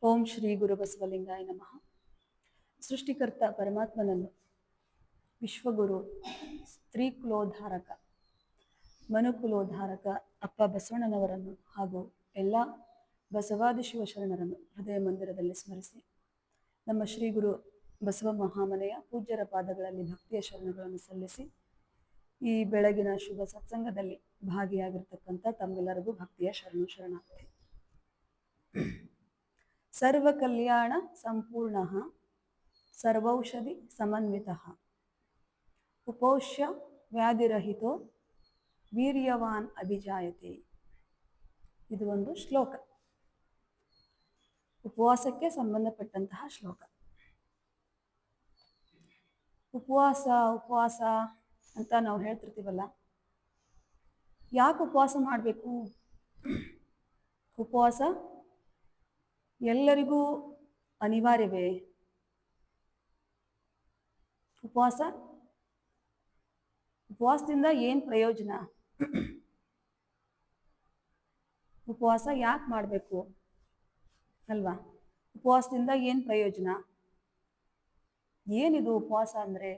ಓಂ ಶ್ರೀ ಗುರು ಬಸವಲಿಂಗಾಯ ನಮಃ. ಸೃಷ್ಟಿಕರ್ತ ಪರಮಾತ್ಮನನ್ನು, ವಿಶ್ವಗುರು, ಸ್ತ್ರೀಕುಲೋದ್ಧಾರಕ, ಮನುಕುಲೋದ್ಧಾರಕ ಅಪ್ಪ ಬಸವಣ್ಣನವರನ್ನು ಹಾಗೂ ಎಲ್ಲ ಬಸವಾದಿ ಶಿವಶರಣರನ್ನು ಹೃದಯ ಮಂದಿರದಲ್ಲಿ ಸ್ಮರಿಸಿ, ನಮ್ಮ ಶ್ರೀ ಗುರು ಬಸವ ಮಹಾಮನೆಯ ಪೂಜ್ಯರ ಪಾದಗಳಲ್ಲಿ ಭಕ್ತಿಯ ಶರಣಗಳನ್ನು ಸಲ್ಲಿಸಿ, ಈ ಬೆಳಗಿನ ಶುಭ ಸತ್ಸಂಗದಲ್ಲಿ ಭಾಗಿಯಾಗಿರ್ತಕ್ಕಂಥ ತಮ್ಮೆಲ್ಲರಿಗೂ ಭಕ್ತಿಯ ಶರಣಾರ್ಥಿ. ಸರ್ವ ಕಲ್ಯಾಣ ಸಂಪೂರ್ಣ ಸರ್ವೌಷಧಿ ಸಮನ್ವಿತ ಉಪೋಷ್ಯ ವ್ಯಾಧಿರಹಿತೋ ವೀರ್ಯವಾನ್ ಅಭಿಜಾಯತೆ. ಇದು ಒಂದು ಶ್ಲೋಕ, ಉಪವಾಸಕ್ಕೆ ಸಂಬಂಧಪಟ್ಟಂತಹ ಶ್ಲೋಕ. ಉಪವಾಸ ಅಂತ ನಾವು ಹೇಳ್ತಿರ್ತೀವಲ್ಲ, ಯಾಕೆ ಉಪವಾಸ ಮಾಡಬೇಕು? ಉಪವಾಸ ಎಲ್ಲರಿಗೂ ಅನಿವಾರ್ಯವೇ? ಉಪವಾಸದಿಂದ ಏನು ಪ್ರಯೋಜನ? ಉಪವಾಸ ಯಾಕೆ ಮಾಡಬೇಕು ಅಲ್ವಾ? ಉಪವಾಸದಿಂದ ಏನು ಪ್ರಯೋಜನ? ಏನಿದು ಉಪವಾಸ ಅಂದರೆ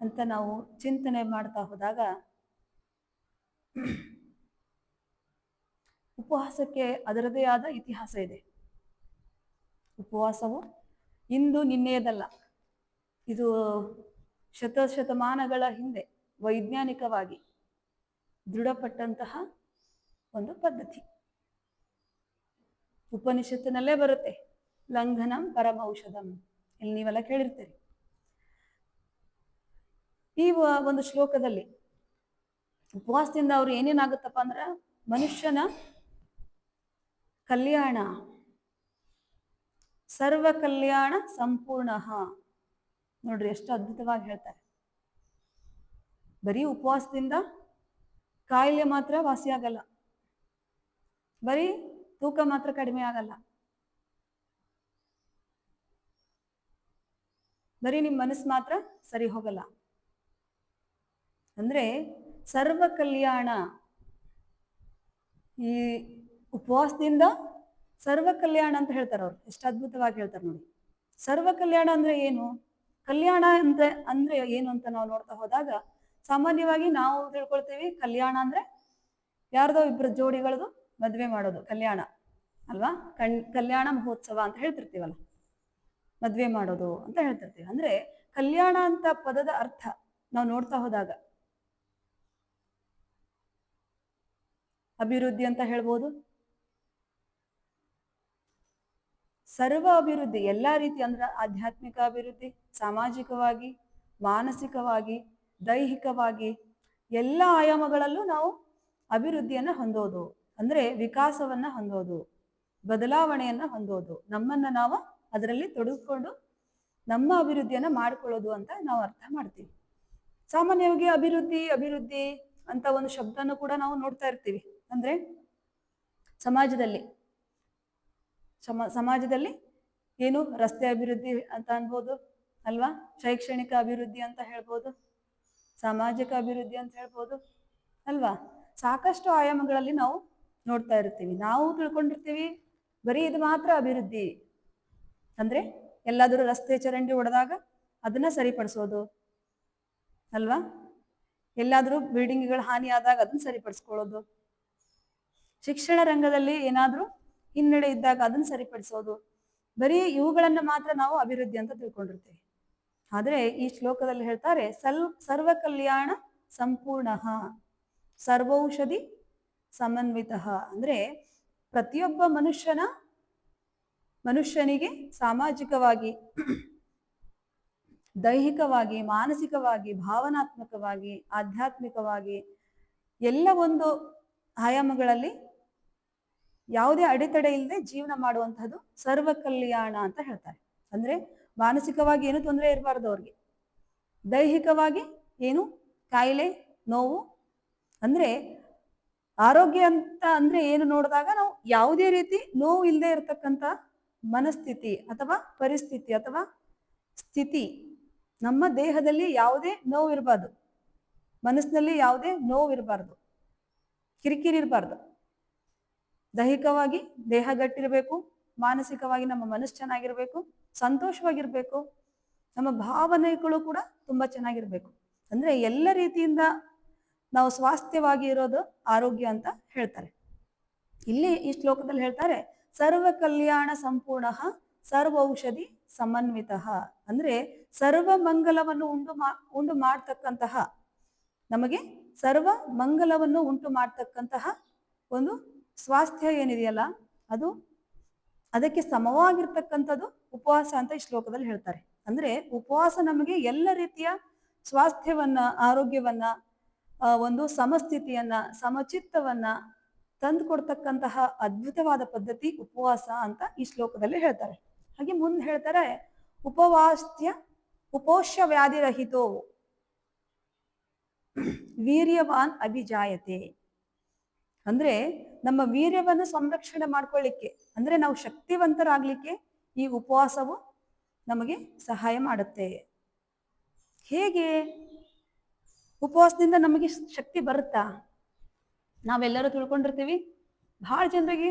ಅಂತ ನಾವು ಚಿಂತನೆ ಮಾಡ್ತಾ ಹೋದಾಗ, ಉಪವಾಸಕ್ಕೆ ಅದರದೇ ಆದ ಇತಿಹಾಸ ಇದೆ. ಉಪವಾಸವು ಇಂದು ನಿನ್ನೆಯದಲ್ಲ. ಇದು ಶತಮಾನಗಳ ಹಿಂದೆ ವೈಜ್ಞಾನಿಕವಾಗಿ ದೃಢಪಟ್ಟಂತಹ ಒಂದು ಪದ್ಧತಿ. ಉಪನಿಷತ್ತಿನಲ್ಲೇ ಬರುತ್ತೆ, ಲಂಘನಂ ಪರಮೌಷಧಂ. ಇಲ್ಲಿ ನೀವೆಲ್ಲ ಕೇಳಿರ್ತೀರಿ. ಈ ಒಂದು ಶ್ಲೋಕದಲ್ಲಿ ಉಪವಾಸದಿಂದ ಅವ್ರು ಏನೇನಾಗುತ್ತಪ್ಪ ಅಂದ್ರೆ, ಮನುಷ್ಯನ ಕಲ್ಯಾಣ, ಸರ್ವ ಕಲ್ಯಾಣ ಸಂಪೂರ್ಣ. ನೋಡ್ರಿ ಎಷ್ಟು ಅದ್ಭುತವಾಗಿ ಹೇಳ್ತಾರೆ. ಬರೀ ಉಪವಾಸದಿಂದ ಕಾಯಿಲೆ ಮಾತ್ರ ವಾಸಿ ಆಗಲ್ಲ, ಬರೀ ತೂಕ ಮಾತ್ರ ಕಡಿಮೆ ಆಗಲ್ಲ, ಬರೀ ನಿಮ್ಮ ಮನಸ್ಸು ಮಾತ್ರ ಸರಿ ಹೋಗಲ್ಲ. ಅಂದ್ರೆ ಸರ್ವ ಕಲ್ಯಾಣ, ಈ ಉಪವಾಸದಿಂದ ಸರ್ವ ಕಲ್ಯಾಣ ಅಂತ ಹೇಳ್ತಾರೆ ಅವ್ರು. ಎಷ್ಟು ಅದ್ಭುತವಾಗಿ ಹೇಳ್ತಾರೆ ನೋಡಿ. ಸರ್ವ ಕಲ್ಯಾಣ ಅಂದ್ರೆ ಏನು? ಕಲ್ಯಾಣ ಅಂದ್ರೆ ಏನು ಅಂತ ನಾವು ನೋಡ್ತಾ ಹೋದಾಗ, ಸಾಮಾನ್ಯವಾಗಿ ನಾವು ತಿಳ್ಕೊಳ್ತೀವಿ ಕಲ್ಯಾಣ ಅಂದ್ರೆ ಯಾರ್ದೋ ಇಬ್ಬರು ಜೋಡಿಗಳದು ಮದ್ವೆ ಮಾಡೋದು ಕಲ್ಯಾಣ ಅಲ್ವಾ? ಕಲ್ಯಾಣ ಮಹೋತ್ಸವ ಅಂತ ಹೇಳ್ತಿರ್ತೀವಲ್ಲ, ಮದ್ವೆ ಮಾಡೋದು ಅಂತ ಹೇಳ್ತಿರ್ತೀವಿ. ಅಂದ್ರೆ ಕಲ್ಯಾಣ ಅಂತ ಪದದ ಅರ್ಥ ನಾವು ನೋಡ್ತಾ ಹೋದಾಗ ಅಭಿವೃದ್ಧಿ ಅಂತ ಹೇಳ್ಬೋದು. ಸರ್ವ ಅಭಿವೃದ್ಧಿ, ಎಲ್ಲಾ ರೀತಿ ಅಂದ್ರೆ ಆಧ್ಯಾತ್ಮಿಕ ಅಭಿವೃದ್ಧಿ, ಸಾಮಾಜಿಕವಾಗಿ, ಮಾನಸಿಕವಾಗಿ, ದೈಹಿಕವಾಗಿ ಎಲ್ಲ ಆಯಾಮಗಳಲ್ಲೂ ನಾವು ಅಭಿವೃದ್ಧಿಯನ್ನ ಹೊಂದೋದು. ಅಂದ್ರೆ ವಿಕಾಸವನ್ನ ಹೊಂದೋದು, ಬದಲಾವಣೆಯನ್ನ ಹೊಂದೋದು, ನಮ್ಮನ್ನ ನಾವು ಅದರಲ್ಲಿ ತೊಡಗಿಕೊಂಡು ನಮ್ಮ ಅಭಿವೃದ್ಧಿಯನ್ನ ಮಾಡ್ಕೊಳ್ಳೋದು ಅಂತ ನಾವು ಅರ್ಥ ಮಾಡ್ತೀವಿ. ಸಾಮಾನ್ಯವಾಗಿ ಅಭಿವೃದ್ಧಿ ಅಂತ ಒಂದು ಶಬ್ದನೂ ಕೂಡ ನಾವು ನೋಡ್ತಾ ಇರ್ತೀವಿ. ಅಂದ್ರೆ ಸಮಾಜದಲ್ಲಿ ಏನು ರಸ್ತೆ ಅಭಿವೃದ್ಧಿ ಅಂತ ಅನ್ಬೋದು ಅಲ್ವಾ? ಶೈಕ್ಷಣಿಕ ಅಭಿವೃದ್ಧಿ ಅಂತ ಹೇಳ್ಬೋದು, ಸಾಮಾಜಿಕ ಅಭಿವೃದ್ಧಿ ಅಂತ ಹೇಳ್ಬೋದು ಅಲ್ವಾ? ಸಾಕಷ್ಟು ಆಯಾಮಗಳಲ್ಲಿ ನಾವು ನೋಡ್ತಾ ಇರ್ತೀವಿ. ನಾವು ತಿಳ್ಕೊಂಡಿರ್ತೀವಿ ಬರೀ ಇದು ಮಾತ್ರ ಅಭಿವೃದ್ಧಿ ಅಂದ್ರೆ ಎಲ್ಲಾದರೂ ರಸ್ತೆ ಚರಂಡಿ ಹೊಡೆದಾಗ ಅದನ್ನ ಸರಿಪಡಿಸೋದು ಅಲ್ವಾ? ಎಲ್ಲಾದರೂ ಬಿಲ್ಡಿಂಗ್ಗಳು ಹಾನಿ ಆದಾಗ ಅದನ್ನ ಸರಿಪಡಿಸ್ಕೊಳ್ಳೋದು, ಶಿಕ್ಷಣ ರಂಗದಲ್ಲಿ ಏನಾದ್ರೂ ಹಿನ್ನಡೆ ಇದ್ದಾಗ ಅದನ್ನ ಸರಿಪಡಿಸೋದು, ಬರೀ ಇವುಗಳನ್ನ ಮಾತ್ರ ನಾವು ಅಭಿವೃದ್ಧಿ ಅಂತ ತಿಳ್ಕೊಂಡಿರ್ತೀವಿ. ಆದ್ರೆ ಈ ಶ್ಲೋಕದಲ್ಲಿ ಹೇಳ್ತಾರೆ, ಸರ್ವ ಕಲ್ಯಾಣ ಸಂಪೂರ್ಣ ಸರ್ವೌಷಧಿ ಸಮನ್ವಿತ. ಅಂದ್ರೆ ಪ್ರತಿಯೊಬ್ಬ ಮನುಷ್ಯನಿಗೆ ಸಾಮಾಜಿಕವಾಗಿ, ದೈಹಿಕವಾಗಿ, ಮಾನಸಿಕವಾಗಿ, ಭಾವನಾತ್ಮಕವಾಗಿ, ಆಧ್ಯಾತ್ಮಿಕವಾಗಿ ಎಲ್ಲ ಒಂದು ಆಯಾಮಗಳಲ್ಲಿ ಯಾವುದೇ ಅಡೆತಡೆ ಇಲ್ಲದೆ ಜೀವನ ಮಾಡುವಂತಹದ್ದು ಸರ್ವ ಕಲ್ಯಾಣ ಅಂತ ಹೇಳ್ತಾರೆ. ಅಂದ್ರೆ ಮಾನಸಿಕವಾಗಿ ಏನು ತೊಂದರೆ ಇರಬಾರ್ದು ಅವ್ರಿಗೆ, ದೈಹಿಕವಾಗಿ ಏನು ಕಾಯಿಲೆ ನೋವು, ಅಂದ್ರೆ ಆರೋಗ್ಯ ಅಂತ ಅಂದ್ರೆ ಏನು ನೋಡಿದಾಗ ನಾವು ಯಾವುದೇ ರೀತಿ ನೋವು ಇಲ್ಲದೆ ಇರತಕ್ಕಂಥ ಮನಸ್ಥಿತಿ ಅಥವಾ ಪರಿಸ್ಥಿತಿ ಅಥವಾ ಸ್ಥಿತಿ, ನಮ್ಮ ದೇಹದಲ್ಲಿ ಯಾವುದೇ ನೋವು ಇರಬಾರ್ದು, ಮನಸ್ಸಿನಲ್ಲಿ ಯಾವುದೇ ನೋವು ಇರಬಾರ್ದು, ಕಿರಿಕಿರಿ ಇರಬಾರ್ದು. ದೈಹಿಕವಾಗಿ ದೇಹ ಗಟ್ಟಿರಬೇಕು, ಮಾನಸಿಕವಾಗಿ ನಮ್ಮ ಮನಸ್ಸು ಚೆನ್ನಾಗಿರ್ಬೇಕು, ಸಂತೋಷವಾಗಿರ್ಬೇಕು, ನಮ್ಮ ಭಾವನೆಗಳು ಕೂಡ ತುಂಬಾ ಚೆನ್ನಾಗಿರ್ಬೇಕು. ಅಂದ್ರೆ ಎಲ್ಲ ರೀತಿಯಿಂದ ನಾವು ಸ್ವಾಸ್ಥ್ಯವಾಗಿ ಇರೋದು ಆರೋಗ್ಯ ಅಂತ ಹೇಳ್ತಾರೆ. ಇಲ್ಲಿ ಈ ಶ್ಲೋಕದಲ್ಲಿ ಹೇಳ್ತಾರೆ, ಸರ್ವ ಕಲ್ಯಾಣ ಸಂಪೂರ್ಣ ಸರ್ವ ಔಷಧಿ ಸಮನ್ವಿತ. ಅಂದ್ರೆ ಸರ್ವ ಮಂಗಲವನ್ನು ಉಂಟು ಮಾಡ್ತಕ್ಕಂತಹ, ನಮಗೆ ಸರ್ವ ಮಂಗಲವನ್ನು ಉಂಟು ಮಾಡ್ತಕ್ಕಂತಹ ಒಂದು ಸ್ವಾಸ್ಥ್ಯ ಏನಿದೆಯಲ್ಲ, ಅದಕ್ಕೆ ಸಮವಾಗಿರ್ತಕ್ಕಂಥದ್ದು ಉಪವಾಸ ಅಂತ ಈ ಶ್ಲೋಕದಲ್ಲಿ ಹೇಳ್ತಾರೆ. ಅಂದ್ರೆ ಉಪವಾಸ ನಮಗೆ ಎಲ್ಲ ರೀತಿಯ ಸ್ವಾಸ್ಥ್ಯವನ್ನ, ಆರೋಗ್ಯವನ್ನ, ಒಂದು ಸಮಸ್ಥಿತಿಯನ್ನ, ಸಮಚಿತ್ತವನ್ನ ತಂದು ಕೊಡ್ತಕ್ಕಂತಹ ಅದ್ಭುತವಾದ ಪದ್ಧತಿ ಉಪವಾಸ ಅಂತ ಈ ಶ್ಲೋಕದಲ್ಲಿ ಹೇಳ್ತಾರೆ. ಹಾಗೆ ಮುಂದೆ ಹೇಳ್ತಾರೆ, ಉಪೋಷ್ಯ ವ್ಯಾಧಿರಹಿತೋ ವೀರ್ಯವಾನ್ ಅಭಿಜಾಯತೆ. ಅಂದ್ರೆ ನಮ್ಮ ವೀರ್ಯವನ್ನು ಸಂರಕ್ಷಣೆ ಮಾಡ್ಕೊಳ್ಳಿಕ್ಕೆ, ಅಂದ್ರೆ ನಾವು ಶಕ್ತಿವಂತರಾಗ್ಲಿಕ್ಕೆ ಈ ಉಪವಾಸವು ನಮಗೆ ಸಹಾಯ ಮಾಡುತ್ತೆ. ಹೇಗೆ ಉಪವಾಸದಿಂದ ನಮಗೆ ಶಕ್ತಿ ಬರುತ್ತಾ? ನಾವೆಲ್ಲರೂ ತಿಳ್ಕೊಂಡಿರ್ತೀವಿ, ಬಹಳ ಜನರಿಗೆ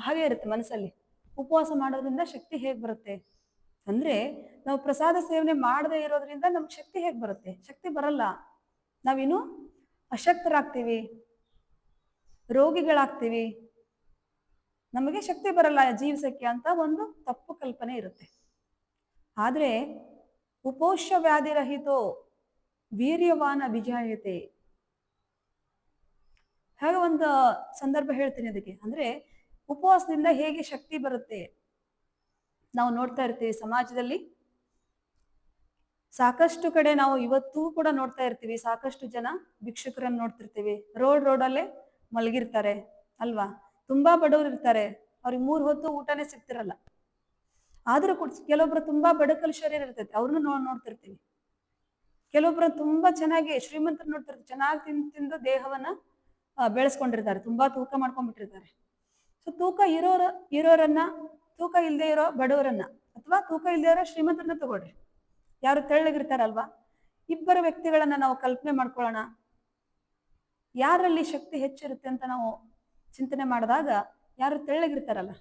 ಹಾಗೆ ಇರುತ್ತೆ ಮನಸ್ಸಲ್ಲಿ, ಉಪವಾಸ ಮಾಡೋದ್ರಿಂದ ಶಕ್ತಿ ಹೇಗೆ ಬರುತ್ತೆ ಅಂದ್ರೆ, ನಾವು ಪ್ರಸಾದ ಸೇವನೆ ಮಾಡದೇ ಇರೋದ್ರಿಂದ ನಮ್ಗೆ ಶಕ್ತಿ ಹೇಗೆ ಬರುತ್ತೆ? ಶಕ್ತಿ ಬರಲ್ಲ. ನಾವಿನ್ನು ಅಶಕ್ತರಾಗ್ತೀವಿ, ರೋಗಿಗಳಾಗ್ತೀವಿ, ನಮಗೆ ಶಕ್ತಿ ಬರಲ್ಲ ಜೀವಿಸಕ್ಕೆ ಅಂತ ಒಂದು ತಪ್ಪು ಕಲ್ಪನೆ ಇರುತ್ತೆ. ಆದ್ರೆ ಉಪೋಷ್ಯ ವ್ಯಾಧಿರಹಿತೋ ವೀರ್ಯವಾನ್ ಅಭಿಜಾಯತೆ, ಹಾಗೆ ಒಂದು ಸಂದರ್ಭ ಹೇಳ್ತೀನಿ ಅದಕ್ಕೆ. ಅಂದ್ರೆ ಉಪವಾಸದಿಂದ ಹೇಗೆ ಶಕ್ತಿ ಬರುತ್ತೆ? ನಾವು ನೋಡ್ತಾ ಇರ್ತೀವಿ ಸಮಾಜದಲ್ಲಿ ಸಾಕಷ್ಟು ಕಡೆ, ನಾವು ಇವತ್ತೂ ಕೂಡ ನೋಡ್ತಾ ಇರ್ತೀವಿ, ಸಾಕಷ್ಟು ಜನ ಭಿಕ್ಷುಕರನ್ನು ನೋಡ್ತಿರ್ತೀವಿ, ರೋಡಲ್ಲೇ ಮಲಗಿರ್ತಾರೆ ಅಲ್ವಾ. ತುಂಬಾ ಬಡವರು ಇರ್ತಾರೆ, ಅವ್ರಿಗೆ 3 ಹೊತ್ತು ಊಟನೇ ಸಿಗ್ತಿರಲ್ಲ. ಆದ್ರೂ ಕೆಲವೊಬ್ರು ತುಂಬಾ ಬಡಕಲ್ ಶರೀರ ಇರ್ತೈತೆ, ಅವ್ರನ್ನು ನೋಡ್ತಿರ್ತೀವಿ. ಕೆಲವೊಬ್ರು ತುಂಬಾ ಚೆನ್ನಾಗಿ ಶ್ರೀಮಂತರು ನೋಡ್ತಿರ್ತೀವಿ, ಚೆನ್ನಾಗಿ ತಿಂದು ದೇಹವನ್ನ ಬೆಳೆಸ್ಕೊಂಡಿರ್ತಾರೆ, ತುಂಬಾ ತೂಕ ಮಾಡ್ಕೊಂಡ್ಬಿಟ್ಟಿರ್ತಾರೆ. ಸೊ ತೂಕ ಇರೋರನ್ನ, ತೂಕ ಇಲ್ಲದೆ ಇರೋ ಬಡವರನ್ನ, ಅಥವಾ ತೂಕ ಇಲ್ಲದೆ ಇರೋ ಶ್ರೀಮಂತರನ್ನ ತಗೊಳ್ರಿ, ಯಾರು ತೆಳ್ಳಗಿರ್ತಾರಲ್ವಾ, ಇಬ್ಬರು ವ್ಯಕ್ತಿಗಳನ್ನ ನಾವು ಕಲ್ಪನೆ ಮಾಡ್ಕೊಳ್ಳೋಣ. ಯಾರಲ್ಲಿ ಶಕ್ತಿ ಹೆಚ್ಚಿರುತ್ತೆ ಅಂತ ನಾವು ಚಿಂತನೆ ಮಾಡಿದಾಗ, ಯಾರು ತೆಳ್ಳಗಿರ್ತಾರಲ್ಲ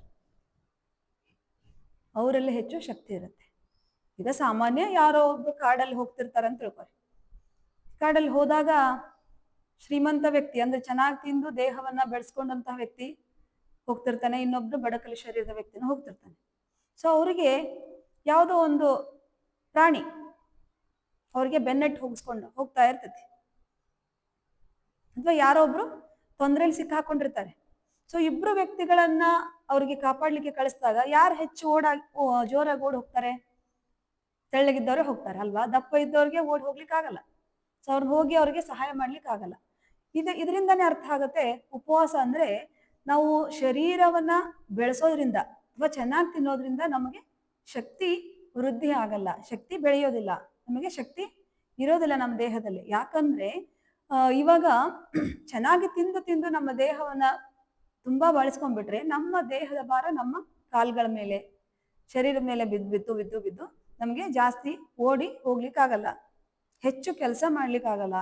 ಅವರಲ್ಲಿ ಹೆಚ್ಚು ಶಕ್ತಿ ಇರುತ್ತೆ. ಈಗ ಸಾಮಾನ್ಯ ಯಾರೋ ಒಬ್ರು ಕಾಡಲ್ಲಿ ಹೋಗ್ತಿರ್ತಾರೆ ಅಂತ ತಿಳ್ಕೊಳ್ಳಿ. ಕಾಡಲ್ಲಿ ಹೋದಾಗ ಶ್ರೀಮಂತ ವ್ಯಕ್ತಿ, ಅಂದ್ರೆ ಚೆನ್ನಾಗಿ ತಿಂದು ದೇಹವನ್ನ ಬೆಳೆಸ್ಕೊಂಡಂತಹ ವ್ಯಕ್ತಿ ಹೋಗ್ತಿರ್ತಾನೆ, ಇನ್ನೊಬ್ರು ಬಡಕಲಿ ಶರೀರದ ವ್ಯಕ್ತಿನ ಹೋಗ್ತಿರ್ತಾನೆ. ಸೊ ಅವ್ರಿಗೆ ಯಾವುದೋ ಒಂದು ಪ್ರಾಣಿ ಅವ್ರಿಗೆ ಬೆನ್ನಟ್ಟಿ ಹೋಗ್ತಾ ಇರ್ತೈತಿ, ಅಥವಾ ಯಾರೋ ಒಬ್ರು ತೊಂದರೆಯಲ್ಲಿ ಸಿಕ್ಕಾಕೊಂಡಿರ್ತಾರೆ. ಸೊ ಇಬ್ರು ವ್ಯಕ್ತಿಗಳನ್ನ ಅವ್ರಿಗೆ ಕಾಪಾಡ್ಲಿಕ್ಕೆ ಕಳಿಸಿದಾಗ ಯಾರು ಹೆಚ್ಚು ಜೋರಾಗಿ ಓಡ್ ಹೋಗ್ತಾರೆ? ತೆಳ್ಳಗಿದ್ದವ್ರೆ ಹೋಗ್ತಾರೆ ಅಲ್ವಾ. ದಪ್ಪ ಇದ್ದವ್ರಿಗೆ ಓಡ್ ಹೋಗ್ಲಿಕ್ಕೆ ಆಗಲ್ಲ. ಸೊ ಅವ್ರು ಹೋಗಿ ಅವ್ರಿಗೆ ಸಹಾಯ ಮಾಡ್ಲಿಕ್ಕೆ ಆಗಲ್ಲ. ಇದರಿಂದಾನೇ ಅರ್ಥ ಆಗತ್ತೆ, ಉಪವಾಸ ಅಂದ್ರೆ ನಾವು ಶರೀರವನ್ನ ಬೆಳೆಸೋದ್ರಿಂದ ಅಥವಾ ಚೆನ್ನಾಗಿ ತಿನ್ನೋದ್ರಿಂದ ನಮಗೆ ಶಕ್ತಿ ವೃದ್ಧಿ ಆಗಲ್ಲ, ಶಕ್ತಿ ಬೆಳೆಯೋದಿಲ್ಲ, ನಮಗೆ ಶಕ್ತಿ ಇರೋದಿಲ್ಲ ನಮ್ಮ ದೇಹದಲ್ಲಿ. ಯಾಕಂದ್ರೆ ಇವಾಗ ಚೆನ್ನಾಗಿ ತಿಂದು ನಮ್ಮ ದೇಹವನ್ನ ತುಂಬಾ ಬಳಸ್ಕೊಂಡ್ಬಿಟ್ರೆ ನಮ್ಮ ದೇಹದ ಭಾರ ನಮ್ಮ ಕಾಲ್ಗಳ ಮೇಲೆ, ಶರೀರದ ಮೇಲೆ ಬಿದ್ದು ನಮಗೆ ಜಾಸ್ತಿ ಓಡಿ ಹೋಗ್ಲಿಕ್ಕಾಗಲ್ಲ, ಹೆಚ್ಚು ಕೆಲಸ ಮಾಡ್ಲಿಕ್ಕಾಗಲ್ಲ.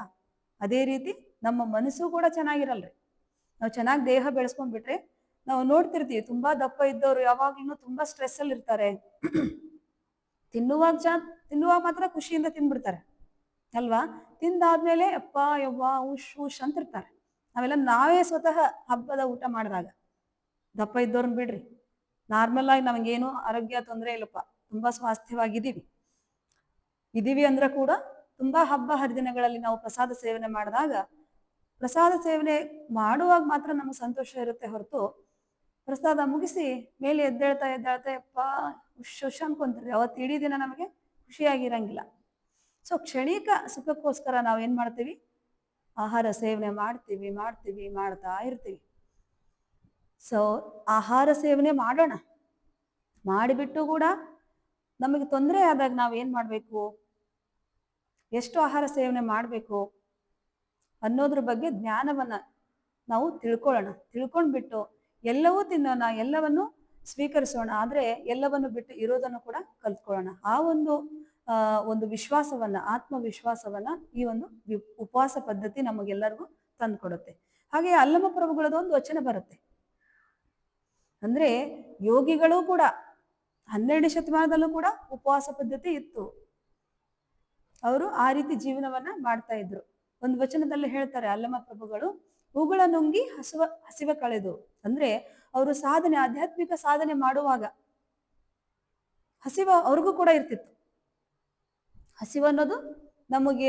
ಅದೇ ರೀತಿ ನಮ್ಮ ಮನಸ್ಸು ಕೂಡ ಚೆನ್ನಾಗಿರಲ್ರಿ. ನಾವು ಚೆನ್ನಾಗಿ ದೇಹ ಬೆಳೆಸ್ಕೊಂಡ್ಬಿಟ್ರೆ, ನಾವು ನೋಡ್ತಿರ್ತೀವಿ ತುಂಬಾ ದಪ್ಪ ಇದ್ದವ್ರು ಯಾವಾಗ್ಲೂ ತುಂಬಾ ಸ್ಟ್ರೆಸ್ ಅಲ್ಲಿ ಇರ್ತಾರೆ. ತಿನ್ನುವಾಗ ಮಾತ್ರ ಖುಷಿಯಿಂದ ತಿನ್ಬಿಡ್ತಾರೆ ಅಲ್ವಾ. ತಿಂದಾದ್ಮೇಲೆ ಅಪ್ಪ ಯವ್ವ ಉಶ್ ಅಂತಿರ್ತಾರೆ. ನಾವೇ ಸ್ವತಃ ಹಬ್ಬದ ಊಟ ಮಾಡಿದಾಗ, ದಪ್ಪ ಇದ್ದವ್ರನ್ನ ಬಿಡ್ರಿ, ನಾರ್ಮಲ್ ಆಗಿ ನಮಗೇನು ಆರೋಗ್ಯ ತೊಂದರೆ ಇಲ್ಲಪ್ಪ, ತುಂಬಾ ಸ್ವಾಸ್ಥ್ಯವಾಗಿದ್ದೀವಿ ಅಂದ್ರೆ ಕೂಡ ತುಂಬಾ ಹಬ್ಬ ಹರಿದಿನಗಳಲ್ಲಿ ನಾವು ಪ್ರಸಾದ ಸೇವನೆ ಮಾಡಿದಾಗ, ಪ್ರಸಾದ ಸೇವನೆ ಮಾಡುವಾಗ ಮಾತ್ರ ನಮಗೆ ಸಂತೋಷ ಇರುತ್ತೆ ಹೊರತು, ಪ್ರಸಾದ ಮುಗಿಸಿ ಮೇಲೆ ಎದ್ದೇಳ್ತಾ ಯಪ್ಪ ಉಶ್ ಅನ್ಕೊಂತೀರಿ, ಅವತ್ತು ಇಡೀ ದಿನ ನಮಗೆ ಖುಷಿಯಾಗಿರಂಗಿಲ್ಲ. ಸೊ ಕ್ಷಣಿಕ ಸುಖಕ್ಕೋಸ್ಕರ ನಾವು ಏನ್ ಮಾಡ್ತೀವಿ? ಆಹಾರ ಸೇವನೆ ಮಾಡ್ತಾ ಇರ್ತೀವಿ. ಸೊ ಆಹಾರ ಸೇವನೆ ಮಾಡೋಣ, ಮಾಡಿಬಿಟ್ಟು ಕೂಡ ನಮಗೆ ತೊಂದರೆ ಆದಾಗ ನಾವು ಏನ್ ಮಾಡ್ಬೇಕು? ಎಷ್ಟು ಆಹಾರ ಸೇವನೆ ಮಾಡಬೇಕು ಅನ್ನೋದ್ರ ಬಗ್ಗೆ ಜ್ಞಾನವನ್ನ ನಾವು ತಿಳ್ಕೊಂಡ್ಬಿಟ್ಟು ಎಲ್ಲವೂ ತಿನ್ನೋಣ, ಎಲ್ಲವನ್ನು ಸ್ವೀಕರಿಸೋಣ, ಆದ್ರೆ ಎಲ್ಲವನ್ನು ಬಿಟ್ಟು ಇರೋದನ್ನು ಕೂಡ ಕಲ್ತ್ಕೊಳ್ಳೋಣ. ಆ ಒಂದು ವಿಶ್ವಾಸವನ್ನ, ಆತ್ಮವಿಶ್ವಾಸವನ್ನ ಈ ಒಂದು ಉಪವಾಸ ಪದ್ಧತಿ ನಮಗೆಲ್ಲರಿಗೂ ತಂದುಕೊಡುತ್ತೆ. ಹಾಗೆ ಅಲ್ಲಮ ಪ್ರಭುಗಳದೊಂದು ವಚನ ಬರುತ್ತೆ, ಅಂದ್ರೆ ಯೋಗಿಗಳು ಕೂಡ 12ನೇ ಶತಮಾನದಲ್ಲೂ ಕೂಡ ಉಪವಾಸ ಪದ್ಧತಿ ಇತ್ತು. ಅವರು ಆ ರೀತಿ ಜೀವನವನ್ನ ಮಾಡ್ತಾ ಇದ್ರು. ಒಂದು ವಚನದಲ್ಲಿ ಹೇಳ್ತಾರೆ ಅಲ್ಲಮ ಪ್ರಭುಗಳು, ಉಗುಳ ನುಂಗಿ ಹಸಿವ ಕಳೆದು. ಅಂದ್ರೆ ಅವರು ಆಧ್ಯಾತ್ಮಿಕ ಸಾಧನೆ ಮಾಡುವಾಗ ಹಸಿವ ಅವ್ರಿಗೂ ಕೂಡ ಇರ್ತಿತ್ತು. ಹಸಿವು ಅನ್ನೋದು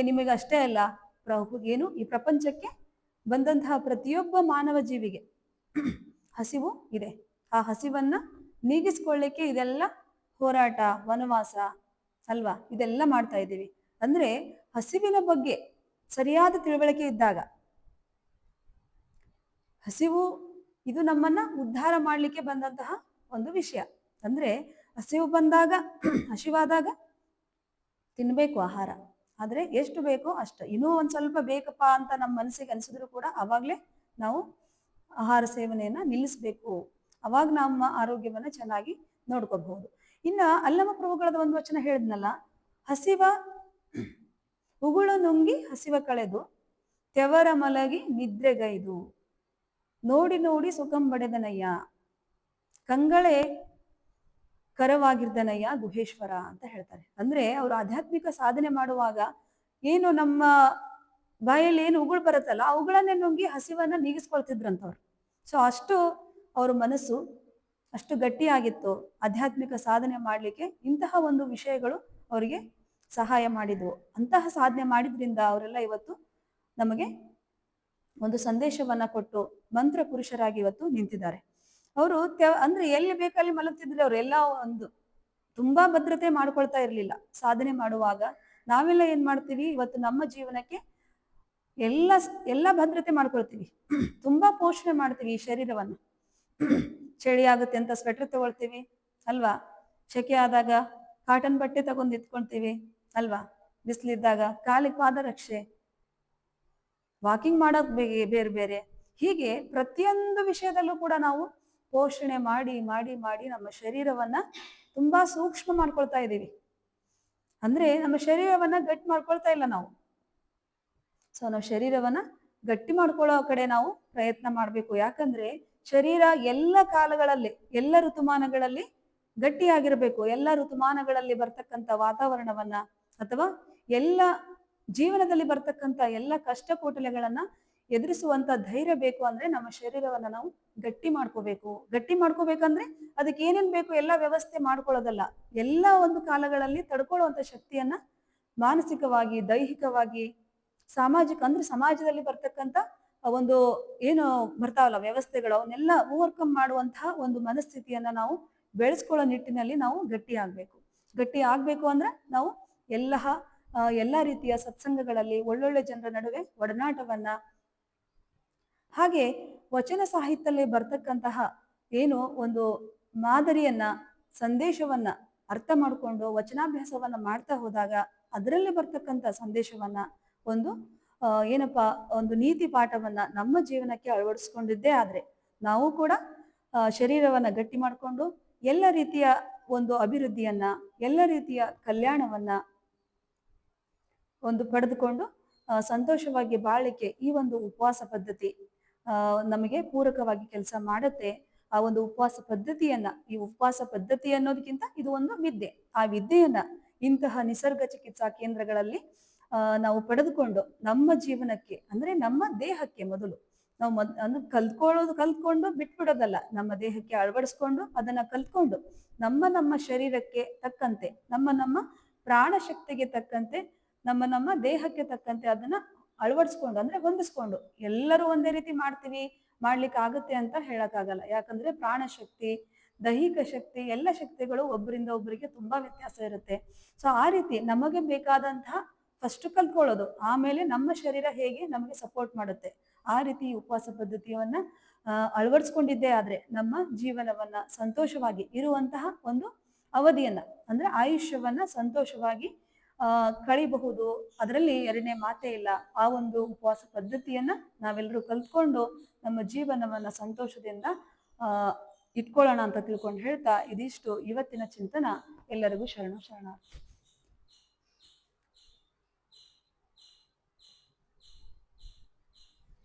ನಿಮಗೆ ಅಷ್ಟೇ ಅಲ್ಲ, ಈ ಪ್ರಪಂಚಕ್ಕೆ ಬಂದಂತಹ ಪ್ರತಿಯೊಬ್ಬ ಮಾನವ ಜೀವಿಗೆ ಹಸಿವು ಇದೆ. ಆ ಹಸಿವನ್ನ ನೀಗಿಸ್ಕೊಳ್ಳಿಕ್ಕೆ ಇದೆಲ್ಲ ಹೋರಾಟ, ವನವಾಸ ಅಲ್ವಾ, ಇದೆಲ್ಲ ಮಾಡ್ತಾ ಇದ್ದೀವಿ. ಅಂದ್ರೆ ಹಸಿವಿನ ಬಗ್ಗೆ ಸರಿಯಾದ ತಿಳುವಳಿಕೆ ಇದ್ದಾಗ, ಹಸಿವು ಇದು ನಮ್ಮನ್ನ ಉದ್ಧಾರ ಮಾಡ್ಲಿಕ್ಕೆ ಬಂದಂತಹ ಒಂದು ವಿಷಯ. ಅಂದ್ರೆ ಹಸಿವು ಬಂದಾಗ ಹಸಿವಾದಾಗ ತಿನ್ಬೇಕು ಆಹಾರ, ಆದ್ರೆ ಎಷ್ಟು ಬೇಕೋ ಅಷ್ಟು. ಇನ್ನೂ ಒಂದ್ ಸ್ವಲ್ಪ ಬೇಕಪ್ಪ ಅಂತ ನಮ್ಮ ಮನಸ್ಸಿಗೆ ಅನ್ಸಿದ್ರು ಕೂಡ ಅವಾಗ್ಲೇ ನಾವು ಆಹಾರ ಸೇವನೆಯನ್ನ ನಿಲ್ಲಿಸ್ಬೇಕು. ಅವಾಗ ನಮ್ಮ ಆರೋಗ್ಯವನ್ನ ಚೆನ್ನಾಗಿ ನೋಡ್ಕೋಬಹುದು. ಇನ್ನ ಅಲ್ಲಮ ಪ್ರಭುಗಳದ ಒಂದು ವಚನ ಹೇಳಿದ್ನಲ್ಲ, ಉಗುಳು ನುಂಗಿ ಹಸಿವ ಕಳೆದು ತೆವರ ಮಲಗಿ ನಿದ್ರೆಗೈದು ನೋಡಿ ನೋಡಿ ಸುಖಂಬಡೆದನಯ್ಯ ಕಂಗಳೇ ಕರವಾಗಿರ್ದನಯ್ಯ ಗುಹೇಶ್ವರ ಅಂತ ಹೇಳ್ತಾರೆ. ಅಂದ್ರೆ ಅವರು ಆಧ್ಯಾತ್ಮಿಕ ಸಾಧನೆ ಮಾಡುವಾಗ ಏನು ನಮ್ಮ ಬಾಯಲ್ಲಿ ಏನು ಉಗುಳು ಬರುತ್ತಲ್ಲ, ಆ ಉಗುಳನ್ನೇ ನುಂಗಿ ಹಸಿವನ್ನ ನೀಗಿಸ್ಕೊಳ್ತಿದ್ರಂತವ್ರು. ಸೊ ಅಷ್ಟು ಅವ್ರ ಮನಸ್ಸು ಅಷ್ಟು ಗಟ್ಟಿಯಾಗಿತ್ತು. ಆಧ್ಯಾತ್ಮಿಕ ಸಾಧನೆ ಮಾಡ್ಲಿಕ್ಕೆ ಇಂತಹ ಒಂದು ವಿಷಯಗಳು ಅವರಿಗೆ ಸಹಾಯ ಮಾಡಿದ್ವು. ಅಂತಹ ಸಾಧನೆ ಮಾಡಿದ್ರಿಂದ ಅವರೆಲ್ಲ ಇವತ್ತು ನಮಗೆ ಒಂದು ಸಂದೇಶವನ್ನ ಕೊಟ್ಟು ಮಂತ್ರ ಪುರುಷರಾಗಿ ಇವತ್ತು ನಿಂತಿದ್ದಾರೆ. ಅವರು ಅಂದ್ರೆ ಎಲ್ಲಿ ಬೇಕಲ್ಲಿ ಮಲಗ್ತಿದ್ರೆ, ಅವ್ರು ಎಲ್ಲ ಒಂದು ತುಂಬಾ ಭದ್ರತೆ ಮಾಡ್ಕೊಳ್ತಾ ಇರ್ಲಿಲ್ಲ ಸಾಧನೆ ಮಾಡುವಾಗ. ನಾವೆಲ್ಲ ಏನ್ ಮಾಡ್ತೀವಿ ಇವತ್ತು ನಮ್ಮ ಜೀವನಕ್ಕೆ ಎಲ್ಲ ಭದ್ರತೆ ಮಾಡ್ಕೊಳ್ತೀವಿ, ತುಂಬಾ ಪೋಷಣೆ ಮಾಡ್ತೀವಿ ಈ ಶರೀರವನ್ನು. ಚಳಿ ಆಗುತ್ತೆ ಅಂತ ಸ್ವೆಟರ್ ತಗೊಳ್ತೀವಿ ಅಲ್ವಾ, ಸೆಕೆ ಆದಾಗ ಕಾಟನ್ ಬಟ್ಟೆ ತಗೊಂಡು ಇಟ್ಕೊಳ್ತೀವಿ ಅಲ್ವಾ, ಬಿಸಿಲಿದ್ದಾಗ ಕಾಲಿಗೆ ಪಾದರಕ್ಷೆ, ವಾಕಿಂಗ್ ಮಾಡೋಕ್ ಬೇರೆ ಬೇರೆ, ಹೀಗೆ ಪ್ರತಿಯೊಂದು ವಿಷಯದಲ್ಲೂ ಕೂಡ ನಾವು ಪೋಷಣೆ ಮಾಡಿ ಮಾಡಿ ಮಾಡಿ ನಮ್ಮ ಶರೀರವನ್ನ ತುಂಬಾ ಸೂಕ್ಷ್ಮ ಮಾಡ್ಕೊಳ್ತಾ ಇದ್ದೀವಿ. ಅಂದ್ರೆ ನಮ್ಮ ಶರೀರವನ್ನ ಗಟ್ಟಿ ಮಾಡ್ಕೊಳ್ತಾ ಇಲ್ಲ ನಾವು. ಸೊ ನಾವು ಶರೀರವನ್ನ ಗಟ್ಟಿ ಮಾಡ್ಕೊಳ್ಳೋ ಕಡೆ ನಾವು ಪ್ರಯತ್ನ ಮಾಡ್ಬೇಕು. ಯಾಕಂದ್ರೆ ಶರೀರ ಎಲ್ಲ ಕಾಲಗಳಲ್ಲಿ, ಎಲ್ಲ ಋತುಮಾನಗಳಲ್ಲಿ ಗಟ್ಟಿಯಾಗಿರ್ಬೇಕು. ಎಲ್ಲ ಋತುಮಾನಗಳಲ್ಲಿ ಬರ್ತಕ್ಕಂಥ ವಾತಾವರಣವನ್ನ ಅಥವಾ ಎಲ್ಲ ಜೀವನದಲ್ಲಿ ಬರ್ತಕ್ಕಂಥ ಎಲ್ಲ ಕಷ್ಟ ಕೋಟಲೆಗಳನ್ನ ಎದುರಿಸುವಂತ ಧೈರ್ಯ ಬೇಕು ಅಂದ್ರೆ ನಮ್ಮ ಶರೀರವನ್ನ ನಾವು ಗಟ್ಟಿ ಮಾಡ್ಕೋಬೇಕು. ಗಟ್ಟಿ ಮಾಡ್ಕೋಬೇಕಂದ್ರೆ ಅದಕ್ಕೆ ಏನೇನ್ ಬೇಕು ಎಲ್ಲ ವ್ಯವಸ್ಥೆ ಮಾಡ್ಕೊಳ್ಳೋದಲ್ಲ, ಎಲ್ಲ ಒಂದು ಕಾಲಗಳಲ್ಲಿ ತಡ್ಕೊಳ್ಳುವಂತ ಶಕ್ತಿಯನ್ನ ಮಾನಸಿಕವಾಗಿ, ದೈಹಿಕವಾಗಿ, ಸಾಮಾಜಿಕ ಅಂದ್ರೆ ಸಮಾಜದಲ್ಲಿ ಬರ್ತಕ್ಕಂಥ ಒಂದು ಏನು ಬರ್ತಾವಲ್ಲ ವ್ಯವಸ್ಥೆಗಳು, ಅವನ್ನೆಲ್ಲ ಓವರ್ಕಮ್ ಮಾಡುವಂತಹ ಒಂದು ಮನಸ್ಥಿತಿಯನ್ನ ನಾವು ಬೆಳೆಸ್ಕೊಳ್ಳೋ ನಿಟ್ಟಿನಲ್ಲಿ ನಾವು ಗಟ್ಟಿ ಆಗ್ಬೇಕು ಅಂದ್ರೆ ನಾವು ಎಲ್ಲ ರೀತಿಯ ಸತ್ಸಂಗಗಳಲ್ಲಿ ಒಳ್ಳೊಳ್ಳೆ ಜನರ ನಡುವೆ ಒಡನಾಟವನ್ನ, ಹಾಗೆ ವಚನ ಸಾಹಿತ್ಯದಲ್ಲಿ ಬರ್ತಕ್ಕಂತಹ ಏನು ಒಂದು ಮಾದರಿಯನ್ನ, ಸಂದೇಶವನ್ನ ಅರ್ಥ ಮಾಡಿಕೊಂಡು ವಚನಾಭ್ಯಾಸವನ್ನ ಮಾಡ್ತಾ ಹೋದಾಗ ಅದರಲ್ಲಿ ಬರ್ತಕ್ಕಂಥ ಸಂದೇಶವನ್ನ ಒಂದು ನೀತಿ ಪಾಠವನ್ನ ನಮ್ಮ ಜೀವನಕ್ಕೆ ಅಳವಡಿಸ್ಕೊಂಡಿದ್ದೇ ಆದ್ರೆ ನಾವು ಕೂಡ ಶರೀರವನ್ನ ಗಟ್ಟಿ ಮಾಡಿಕೊಂಡು ಎಲ್ಲ ರೀತಿಯ ಒಂದು ಅಭಿವೃದ್ಧಿಯನ್ನ, ಎಲ್ಲ ರೀತಿಯ ಕಲ್ಯಾಣವನ್ನ ಪಡೆದುಕೊಂಡು ಸಂತೋಷವಾಗಿ ಬಾಳಿಕೆ ಈ ಒಂದು ಉಪವಾಸ ಪದ್ಧತಿ ನಮಗೆ ಪೂರಕವಾಗಿ ಕೆಲಸ ಮಾಡುತ್ತೆ. ಆ ಒಂದು ಈ ಉಪವಾಸ ಪದ್ಧತಿ ಅನ್ನೋದಕ್ಕಿಂತ ಇದು ಒಂದು ವಿದ್ಯೆ. ಆ ವಿದ್ಯೆಯನ್ನ ಇಂತಹ ನಿಸರ್ಗ ಚಿಕಿತ್ಸಾ ಕೇಂದ್ರಗಳಲ್ಲಿ ನಾವು ಪಡೆದುಕೊಂಡು ನಮ್ಮ ಜೀವನಕ್ಕೆ ಅಂದ್ರೆ ನಮ್ಮ ದೇಹಕ್ಕೆ ಮೊದಲು ನಾವು ಕಲ್ತ್ಕೊಂಡು ಬಿಟ್ಬಿಡೋದಲ್ಲ, ನಮ್ಮ ದೇಹಕ್ಕೆ ಅಳವಡಿಸ್ಕೊಂಡು ಅದನ್ನ ಕಲ್ತ್ಕೊಂಡು ನಮ್ಮ ಶರೀರಕ್ಕೆ ತಕ್ಕಂತೆ, ನಮ್ಮ ಪ್ರಾಣ ಶಕ್ತಿಗೆ ತಕ್ಕಂತೆ, ನಮ್ಮ ದೇಹಕ್ಕೆ ತಕ್ಕಂತೆ ಅದನ್ನ ಅಳವಡಿಸ್ಕೊಂಡು ಅಂದ್ರೆ ಹೊಂದಿಸ್ಕೊಂಡು, ಎಲ್ಲರೂ ಒಂದೇ ರೀತಿ ಮಾಡ್ಲಿಕ್ಕೆ ಆಗುತ್ತೆ ಅಂತ ಹೇಳಕ್ಕಾಗಲ್ಲ. ಯಾಕಂದ್ರೆ ಪ್ರಾಣ ಶಕ್ತಿ, ದೈಹಿಕ ಶಕ್ತಿ, ಎಲ್ಲ ಶಕ್ತಿಗಳು ಒಬ್ಬರಿಂದ ಒಬ್ಬರಿಗೆ ತುಂಬಾ ವ್ಯತ್ಯಾಸ ಇರುತ್ತೆ. ಸೊ ಆ ರೀತಿ ನಮಗೆ ಬೇಕಾದಂತಹ ಫಸ್ಟ್ ಕಲ್ತ್ಕೊಳ್ಳೋದು, ಆಮೇಲೆ ನಮ್ಮ ಶರೀರ ಹೇಗೆ ನಮಗೆ ಸಪೋರ್ಟ್ ಮಾಡುತ್ತೆ ಆ ರೀತಿ ಉಪವಾಸ ಪದ್ಧತಿಯನ್ನ ಅಳವಡಿಸ್ಕೊಂಡಿದ್ದೇ ಆದ್ರೆ ನಮ್ಮ ಜೀವನವನ್ನ ಸಂತೋಷವಾಗಿ ಇರುವಂತಹ ಒಂದು ಅವಧಿಯನ್ನ ಅಂದ್ರೆ ಆಯುಷ್ಯವನ್ನ ಸಂತೋಷವಾಗಿ ಕಳಿಬಹುದು. ಅದರಲ್ಲಿ ಎರಡನೇ ಮಾತೇ ಇಲ್ಲ. ಆ ಒಂದು ಉಪವಾಸ ಪದ್ಧತಿಯನ್ನ ನಾವೆಲ್ಲರೂ ಕಲ್ತ್ಕೊಂಡು ನಮ್ಮ ಜೀವನವನ್ನ ಸಂತೋಷದಿಂದ ಇಟ್ಕೊಳ್ಳೋಣ ಅಂತ ತಿಳ್ಕೊಂಡು ಹೇಳ್ತಾ ಇದಿಷ್ಟು ಇವತ್ತಿನ ಚಿಂತನ. ಎಲ್ಲರಿಗೂ ಶರಣ.